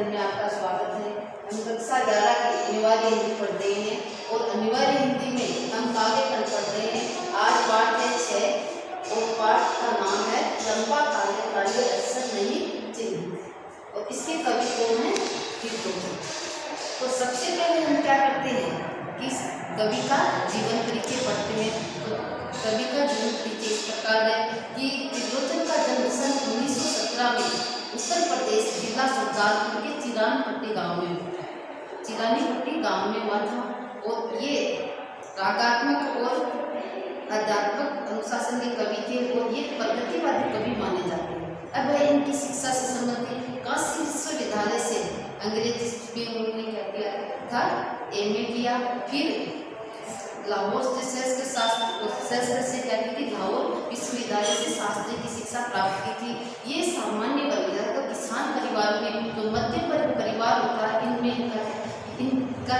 Channel में आपका स्वागत है। हम कक्षा 11 की अनिवार्य हिंदी पढ़ रहे हैं और अनिवार्य हिंदी में हम काव्य खंड पढ़ रहे हैं। आज पाठ है 6 और पाठ का नाम है चंपा काले काले अक्षर नहीं चिन्ह। और इसके कवि कौन है? तो सबसे पहले हम क्या करते हैं कि कवि का जीवन परिचय पढ़ते हैं। तो कवि का जीवन परिचय इस प्रकार है कि त्रिलोचन का जन्म सन 1917 में उत्तर प्रदेश जिला सुल्तानपुर के चिरानपट्टी गांव में हुआ। चिरानीपट्टी गांव में हुआ था और ये रागात्मक और आध्यात्मक अनुशासन के कवि थे और ये प्रगतिवादी कवि माने जाते हैं। अब है इनकी शिक्षा से संबंधित काशी विश्वविद्यालय से अंग्रेजी में उन्होंने क्या किया था, एमए किया। फिर लाहौर शस्त्र से क्या की थी, लाहौर विश्वविद्यालय से शास्त्री की शिक्षा प्राप्त की थी। ये सामान्य वर्ग तो किसान परिवार में जो मध्यम वर्ग परिवार होता है इनमें इनका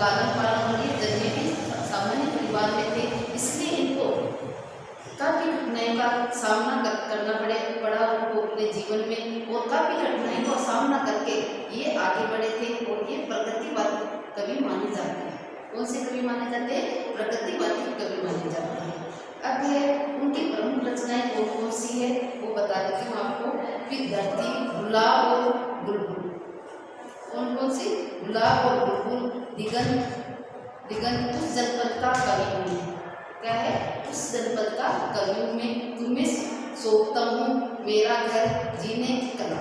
लालन पालन और ये जन्मे भी सामान्य परिवार में थे, इसलिए इनको काफ़ी कठिनाइयों का सामना करना पड़ा उनको अपने जीवन में और काफ़ी कठिनाइयों का सामना करके ये आगे बढ़े थे और ये प्रगतिवादी कवि माने जाते हैं। कौन से कवि माने जाते हैं? प्रगतिवादी कवि माने जाते हैं। अब है उनकी प्रमुख रचनाएं कौन कौन सी है वो बता देती हूँ आपको। फिर धरती, गुलाब और बुलबुल। कौन कौन सी? गुलाब और बुलबुल। दिगंत उस जनपद का कवि हूँ। क्या है? उस जनपद का कवि में तुम्हें सोचता हूँ, मेरा घर जीने की कला।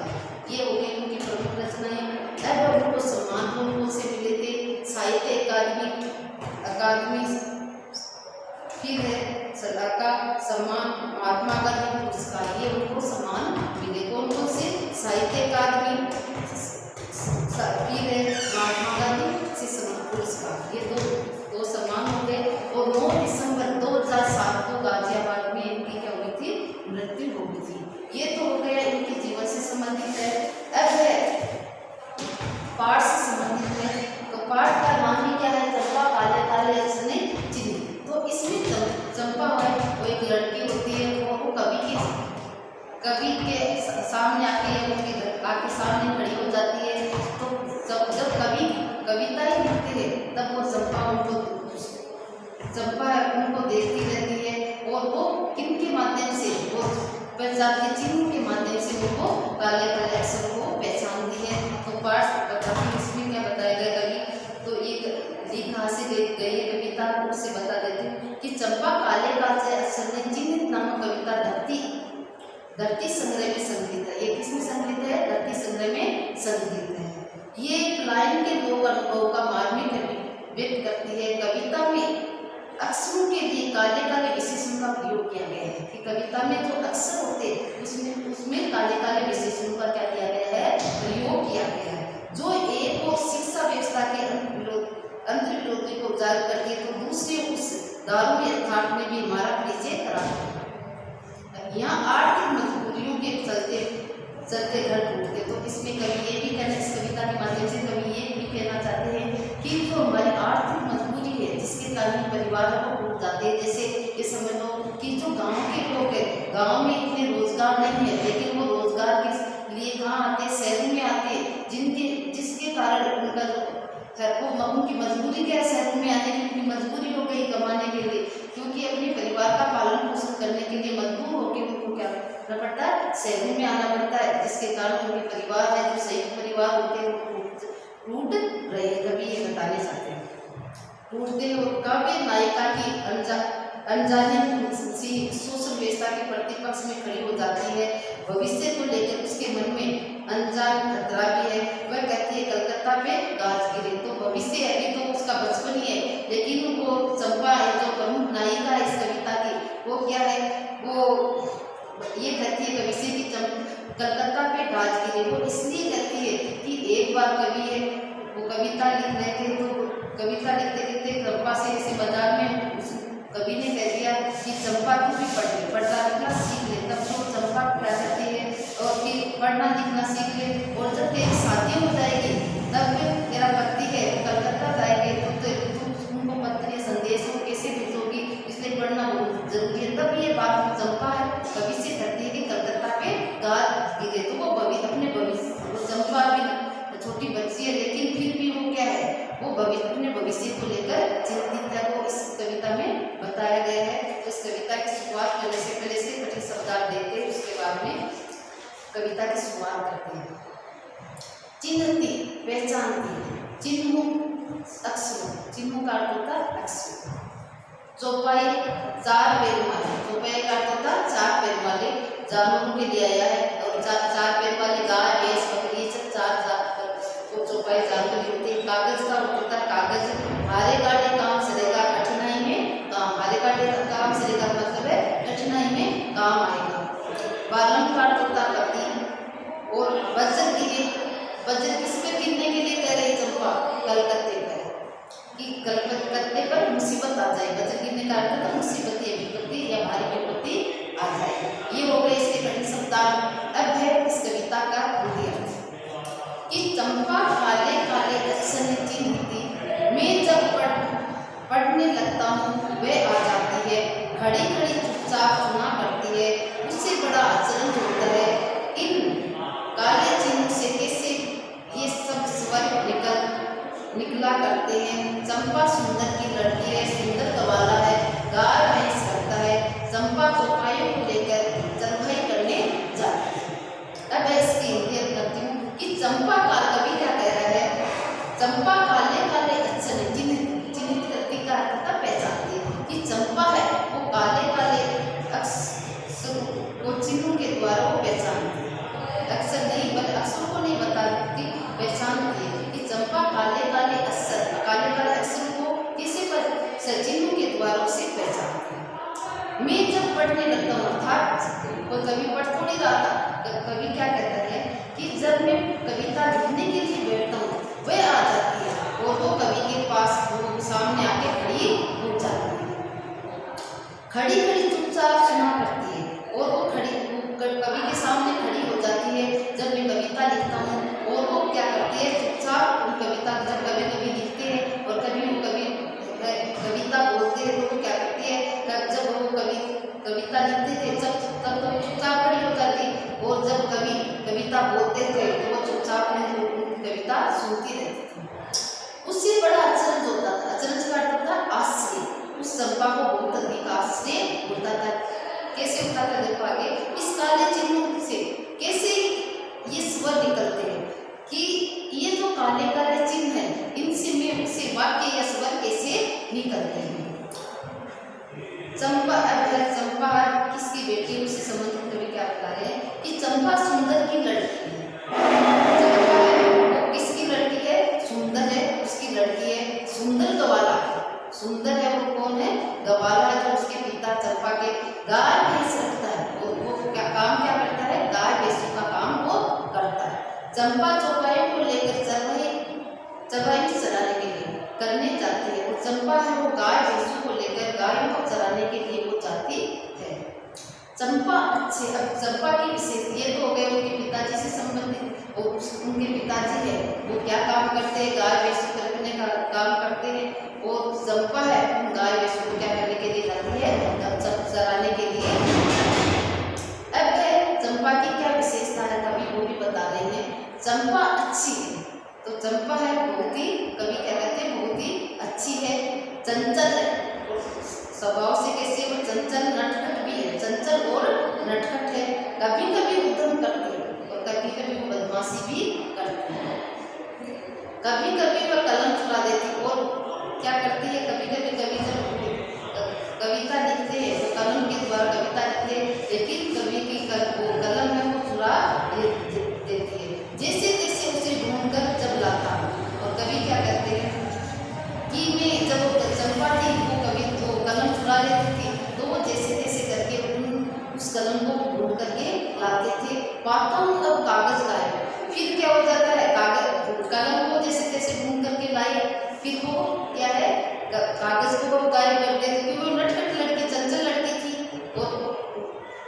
ये हो गई उनकी प्रमुख रचनाएं। अब उनको सम्मान कौन से मिले थे? साहित्य अकादमी, फिर है का सम्मान, महात्मा गांधी पुरस्कार, ये उनको सम्मान मिले। कौन कौन से? साहित्य अकादमी, फिर है महात्मा गांधी पुरस्कार। ये दो सम्मान हो गए। और 9 दिसंबर 2007 को गाजियाबाद में इनकी क्या हुई थी? मृत्यु हो गई थी। ये तो हो गया इनके जीवन से संबंधित है। अब है पाठ से संबंधित है। तो पाठ का नाम ही क्या है? चंपा काले काले अक्षर नहीं चिन्ह। तो इसमें चंपा है वो एक लड़की होती है, वो कवि के सामने आके सामने खड़ी हो जाती है। तो जब कवि कविताएं लिखते हैं तब वो चंपा उनको देखती रहती है और वो किनके माध्यम से, वो पहचान के चिन्ह के माध्यम से वो काले काले अक्षर को पहचानती है। तो पाठ बताती इसमें क्या बताया गया कवि, तो ये कहाँ से गई है कविता उससे बता देती हूँ कि चंपा काले काले अक्षर ने चिन्हित नामक कविता धरती संग्रह में संकलित है। ये किसमें संकलित है? धरती संग्रह में संकलित है। ये एक लाइन के दो अनुभव का मार्मिक व्यक्त करती है। कविता में अक्षरों के लिए काले काले विशेषण का प्रयोग किया गया है कि कविता में जो अक्षर होते हैं उसमें काले काले विशेषणों का क्या किया गया है? प्रयोग किया गया है। जो एक और शिक्षा व्यवस्था के अंतर्विरोधी को उजागर करती है तो दूसरे उस दारुण यथार्थ में भी हमारा परिचय कराते हैं। यहाँ आर्थिक मजबूरियों के चलते घर टूटते। तो इसमें कवि ये भी कहना, इस कविता के माध्यम से कवि ये भी कहना चाहते हैं कि जो हमारी आर्थिक मजबूरी है जिसके कारण परिवारों को टूट जाते हैं। जैसे ये समझ लो कि जो गांव के लोग हैं, गांव में इतने रोजगार नहीं है लेकिन वो रोजगार के लिए कहाँ आते हैं? शहरों में आते हैं, जिसके कारण उनका जो उनकी मजबूरी क्या है? शहरों में आने की उनकी मजबूरी हो गई कमाने के लिए, क्योंकि अपने परिवार का पालन पोषण करने के लिए मजबूर होकर उनको क्या करना पड़ता है? शहरों में आना पड़ता है, जिसके कारण उनके परिवार है जो संयुक्त परिवार होते हैं वो टूट रहे हैं। कभी ये बताने चाहते हैं टूटते हो। काव्य नायिका की अनजाने शोषण व्यवस्था के प्रतिपक्ष में खड़ी हो जाती है। भविष्य को लेकर उसके मन में अनजान खतरा भी है। वह कहती है कलकत्ता पे गाज गिरे। तो भविष्य अभी तो उसका बचपन ही है, लेकिन वो चंपा है जो प्रमुख नायिका है इस कविता की, वो क्या है? वो ये कहती है भविष्य की कलकत्ता पे गाज गिरे। वो इसलिए कहती है कि एक बार कवि है वो कविता लिख रहे थे, तो कविता लिखते लिखते चंपा से ऐसे बाजार में कवि ने कह दिया कि चंपा तू भी पढ़ना लिखना सीख ले। तब तो चंपा क्या करती है और फिर पढ़ना लिखना सीख ले, और जब तेरी शादी हो जाएगी तब तेरा पति है कलकत्ता जाएंगे तो उनको पत्र या संदेश को कैसे भेजोगी, इसलिए पढ़ना बहुत जरूरी है। तब ये बात चंपा है कवि से कहती है कि कलकत्ता पे गाज गिरे। तो वो अपने भविष्य चंपा भी कविता की शुरुआत करते हैं। चिन्हती पहचानती चिन्हों अक्षरों, चिन्हों का अर्थ होता है अक्षर। चौपाई चार पैर वाले, चौपाई का अर्थ होता है चार पैर वाले जानवरों के लिए आया है। और चार पैर वाले गाय भैंस बकरी सब चार तो चौपाई जानवर होते हैं। कागज का अर्थ होता है कागज, हारे काटे काम सरेगा कठिनाई में काम, हारे काटे काम सरेगा मतलब है कठिनाई में काम आएगा। बालम का अर्थ होता है पति। और वज्र गिरे, वज्र किस पे गिरने के लिए कह रहे चंपा, कलकत्ते पर, कि कलकत्ते पर मुसीबत आ जाए। वज्र गिरने का अर्थ है मुसीबत या विपत्ति या भारी विपत्ति आ जाए। ये हो गए इसके कठिन शब्दार्थ। अब है इस कविता का हिंदी अर्थ कि चंपा काले काले अक्षर चिन्हती, मैं जब पढ़ने लगता हूँ वह आ जाती है, खड़ी खड़ी चुपचाप सुना करती है, उससे बड़ा आचरण होता है। इन काले चिन्ह से कैसे ये सब स्वर निकला करते हैं। चंपा सुंदर की लड़की है, सुंदर गवाला है, गाय भैंस रखता है। चंपा चौपाइयों को लेकर चरवाही करने जाती है। अब इसकी हिंदी करती हूँ कि चंपा का कवि क्या कह रहा है। चंपा काले काले अक्षर चिन्हित करती का अर्थ पहचानती है कि चंपा है वो काले काले अक्षर को चिन्हों के द्वारा वो पहचानती है। अक्षर नहीं बल्कि अक्षरों को नहीं बताती, पहचानती है कि चंपा काले काले अक्षर को किसी पर चिन्हों के द्वारा से पहचानती है। मैं जब पढ़ने लगता हूँ अर्थात वो कवि पढ़ थोड़ी रहा था, कवि क्या कहता है कि जब मैं कविता लिखने के लिए बैठता हूँ वह आ जाती है और वो कवि के पास वो सामने आके खड़ी हो जाती है। खड़ी खड़ी चुपचाप सुना करती है और वो कवि के सामने खड़ी हो जाती है जब मैं कविता लिखता हूँ। और वो क्या करती है चुपचाप कविता जब कभी कभी लिखते हैं और कभी वो कविता बोलते हैं तो वो क्या करती है, जब वो कविता लिखते थे तब तो चुपचाप खड़ी हो जाती, और जब कभी कविता बोलते थे तो वो चुपचाप कविता सुनती रहती थी। उससे बड़ा अचरज होता था, अचरज का अर्थ होता था आश्चर्य। उस चंपा को बहुत अधिक आश्चर्य होता था। कैसे होता था देखो आगे, इस काले चिन्हों से कैसे ये स्वर निकलते हैं कि ये जो काले काले चिन्ह हैं इनसे में से वाक्य या स्वर कैसे निकलते हैं। चंपा चंपा किसकी बेटी है उससे संबंधित कवि क्या बता रहे हैं कि चंपा सुंदर की लड़की है। चंपा है वो किसकी लड़की है, सुंदर है उसकी लड़की है। सुंदर गवाला है, सुंदर है वो कौन है, गवाला है जो उसके पिता चंपा के गाय भैंस रखता है। वो क्या काम क्या करता है, गाय भैंसों का काम वो करता है। चंपा चौपाइयों को लेकर चरवाही चराने के लिए करने जाती है। और चंपा है वो गाय भैंसों को लेकर गायों को चराने के लिए वो जाती है। चंपा अच्छे, अब चंपा की विशेष ये तो हो गए उनके पिताजी से संबंधित। और उनके पिताजी है वो क्या काम करते हैं, गाय भैंसों को रखने का काम करते हैं। और चंपा है उन गाय भैंसों को क्या करने के लिए जाती है, चराने के लिए। अब है चंपा की क्या विशेषता है कवि वो भी बता रहे हैं। चंपा अच्छी है, तो चंपा है बहुत ही, कवि क्या कहते हैं बहुत ही अच्छी है। चंचल है, स्वभाव से कैसे वो चंचल नटखट भी है, चंचल और नटखट है। कभी कभी उद्यम करती है और कभी कभी वो बदमाशी भी करती है। कभी कभी वह कलम चुरा देती और क्या करती है, कभी कभी कवि जब कविता लिखते हैं तो कलम के द्वारा कविता लिखते हैं, लेकिन कवि की वो कलम है वो चुरा देती है। जैसे तैसे उसे ढूंढकर जब लाता, और कवि क्या कहते हैं कि मैं जब चंपा थी वो कवि तो कलम चुरा लेती थी, तो वो जैसे तैसे करके उस कलम को ढूंढ करके लाते थे। पाता हूँ अब कागज का है, फिर क्या हो जाता है, कलम को जैसे तैसे ढूंढ करके लाए, फिर वो क्या है कागज को वो गायब कर देते क्योंकि वो नटखट लड़की चंचल लड़की थी।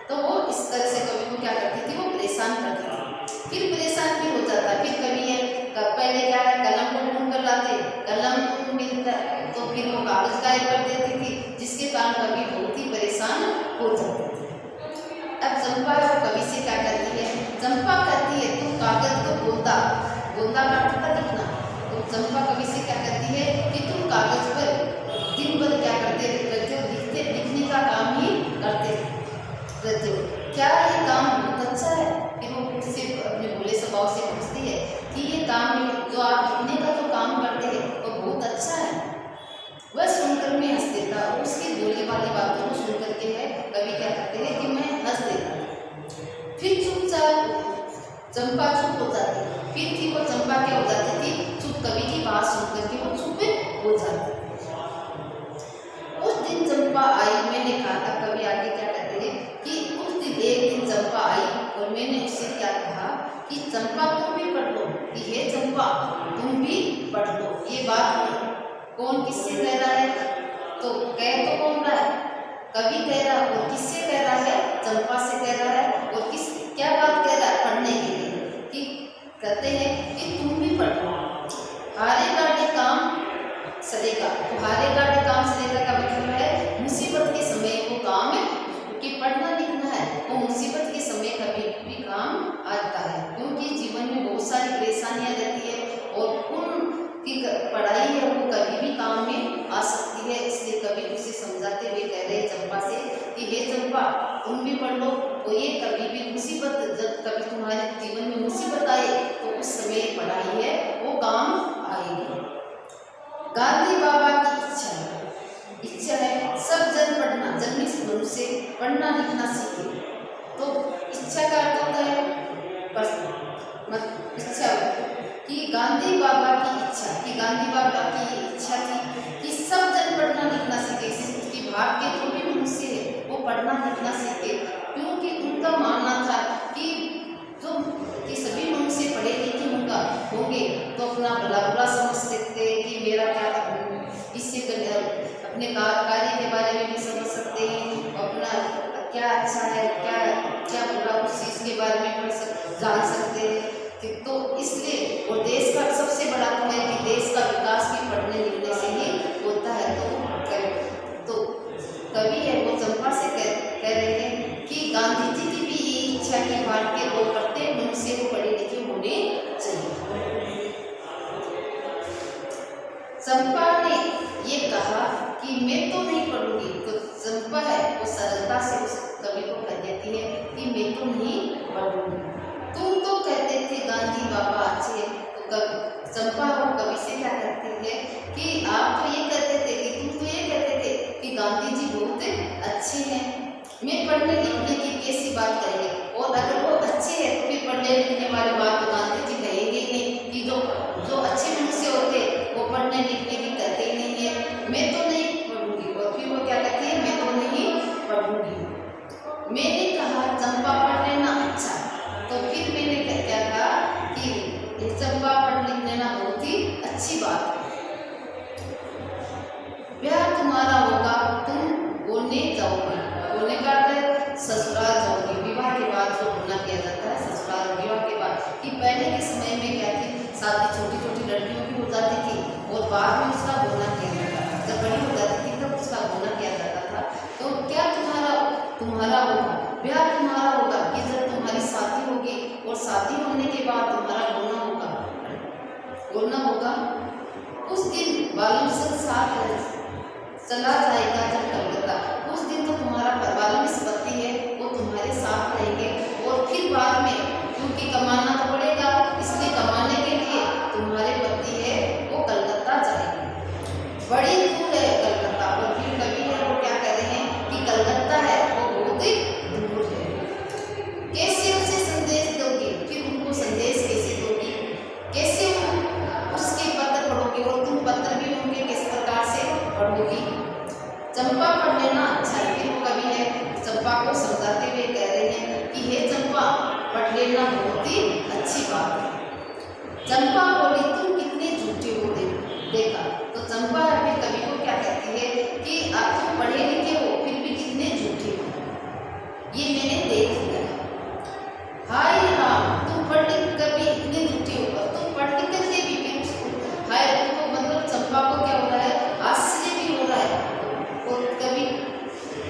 तो वो इस तरह से कवि को क्या करती थी, वो परेशान करती थी। फिर परेशान भी हो जाता है, फिर कवि है पहले क्या है कलम को ढूंढ कर लाते, कलम मिलता तो फिर वो कागज गायब कर देती थी, जिसके कारण कवि बहुत ही परेशान हो जाते थे। अब चंपा है वो कवि से क्या करती है, चंपा कहती है तुम कागज को गोंदा का अर्थ लिखना। तो चंपा कवि से क्या कहती है कि तुम कागज पर दिन भर क्या करते रहते हो, लिखने का काम ही करते रहते हो, क्या ये काम बहुत अच्छा है। फिर वो स्वभाव से पूछती है कि ये काम जो आप लिखने का जो काम करते हैं वो बहुत अच्छा है। वह सुनकर मैं हंस देता और उसकी बोलने वाली बातों को सुन करके है कवि क्या कहते हैं कि मैं हंस देता। फिर चुपचाप चंपा चुप हो जाती, फिर थी वो चंपा क्या हो जाती थी, चुप, कवि की बात सुन करके वो चुप हो जाती। उस दिन चंपा आई, मैंने कहा था, कवि आगे क्या कहते हैं कि उस दिन एक दिन चंपा आई और मैंने उससे क्या कहा कि चंपा तुम भी पढ़ लो, कि हे चंपा तुम भी पढ़ लो। ये बात कौन किससे कह रहा है, तो कह तो कौन रहा है, कवि कह रहा है, और किससे कह रहा है, चंपा से कह रहा है। और किस क्या बात कह रहा है, पढ़ने के लिए, कि कहते हैं कि तुम भी पढ़ लो, हारे गाड़े काम सरेगा। तो हारे गाड़े काम सरेगा का मतलब है मुसीबत के समय वो काम है कि पढ़ना लिखना है, वो मुसीबत के समय कभी भी काम आता है, क्योंकि जीवन में बहुत सारी परेशानियां रहती है और उनकी पढ़ाई है वो कभी भी काम में आ सकती है। इसलिए कभी उसे समझाते हुए कह रहे चंपा से कि हे चंपा तुम भी पढ़ लो, तो ये कभी भी मुसीबत, जब कभी तुम्हारे जीवन में मुसीबत आए तो उस समय पढ़ाई है वो काम आएगी। गांधी बाबा की इच्छा है सब जन पढ़ना, जन्मित मनुष्य पढ़ना लिखना सीखे। तो इच्छा का अर्थ होता है इच्छा, कि गांधी बाबा की इच्छा, कि गांधी बाबा की इच्छा थी कि सब जन पढ़ना लिखना सीखे, कि भारत के जो भी मनुष्य है वो पढ़ना लिखना सीखे, क्योंकि उनका मानना था कि जो कि सभी मनुष्य पढ़े लिखे होंगे तो अपना भला बुरा समझ सकते हैं कि मेरा क्या, इससे अपने कार्य के बारे में भी समझ सकते हैं, अपना क्या अच्छा है क्या क्या बुरा उस चीज़ के बारे में जान सकते हैं। तो इसलिए और देश का सबसे बड़ा तो है कि देश का विकास भी पढ़ने लिखने से ही होता है। तो कवि है वो चंपा से कह रहे हैं कि गांधी जी की भी ये इच्छा कि भारत के लोग प्रत्येक मनुष्य को पढ़े लिखे होने चाहिए। चंपा ने ये कहा कि मैं तो नहीं पढ़ूंगी, तो चंपा है वो सरलता से उस कवि को कह देती है कि मैं तो नहीं पढ़ूंगी। तुम तो कहते थे गांधी बाबा अच्छे, तो चंपा वो कवि से क्या कहती है कि आप तो ये कहते थे कि तुम तो ये कहते थे कि गांधी जी बहुत अच्छे हैं, मैं पढ़ने लिखने की कैसी बात करेंगे, और अगर वो अच्छे हैं तो फिर पढ़ने लिखने वाली बात तो गांधी जी कहेंगे ही नहीं, कि जो अच्छे मनुष्य होते वो पढ़ने लिखने की कहते ही नहीं है, मैं तो नहीं पढ़ूंगी। और फिर वो क्या कहती है, मैं तो नहीं पढ़ूंगी। मैंने कहा चंपा पढ़ लेना अच्छा, तो फिर मैंने क्या कहा कि चंपा पढ़ लिख लेना बहुत ही अच्छी बात है। ब्याह तुम्हारा होगा तुम बोलने जाओगे, बोलने का ससुराल जाओगे, विवाह के बाद जो बोलना किया जाता है ससुराल विवाह के बाद, कि पहले के समय में क्या थी, शादी छोटी छोटी लड़कियों की हो जाती थी और बाद में उसका बोलना किया जाता था, जब बड़ी हो जाती थी तब उसका बोलना किया जाता था। तो क्या तुम्हारा होगा, ब्याह तुम्हारा होगा कि जब तुम्हारी शादी होगी और शादी होने के बाद तुम्हारा बोलना होगा। उस दिन बालम संग चला जाएगा जब कलकत्ता, उस दिन तो तुम्हारा बालम पति है वो तुम्हारे साथ रहेंगे, और फिर बाद में क्योंकि कमाना तो पड़ेगा, इसलिए कमाने के लिए तुम्हारे पति है वो कलकत्ता जाएंगे। बड़ी दूर है कलकत्ता, और फिर कवि है वो क्या कह रहे हैं कि कलकत्ता है वो बहुत दूर है, कैसे उसे संदेश दोगे, फिर उनको संदेश कैसे दोगी, कैसे उसके पत्र पढ़ोगे, और तुम पत्र भी उनके किस प्रकार से पढ़ोगी। चंपा पढ़ लेना अच्छा है, फिर कवि है चंपा को समझाते हुए कह रहे हैं कि हे चंपा पढ़ लेना बहुत ही अच्छी बात है। चंपा बोली तुम कितने झूठे हो देखा, तो चंपा अपने कवि को क्या कहती है कि आप तुम पढ़े लिखे हो फिर भी कितने झूठे हो, ये मैंने देख लिया। हाय राम तुम पढ़ लिख कर भी इतने झूठे हो, और तुम पढ़ लिख करके भी फिर हाय, उनको मतलब चंपा को क्या हो रहा है, आश्चर्य भी हो रहा है, और कवि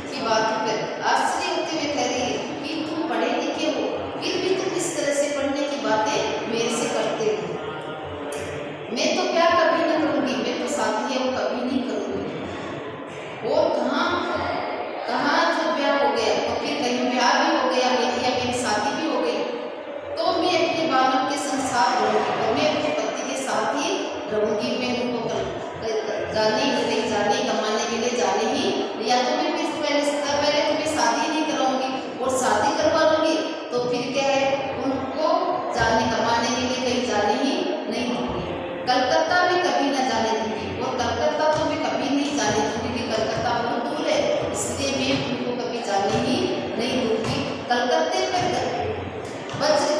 की बातों पर आश्चर्य होते हुए कह रही है कि तुम पढ़े लिखे हो फिर भी तुम इस तरह से पढ़ने की बातें मेरे से करते हो। नहीं दूंगी। कलकत्ता में कभी न जाने दूंगी, और कलकत्ता तो मैं कभी नहीं जाने दूंगी क्योंकि कलकत्ता बहुत दूर है, इसलिए मैं उनको कभी जाने ही नहीं दूंगी। कलकत्ते पर वज्र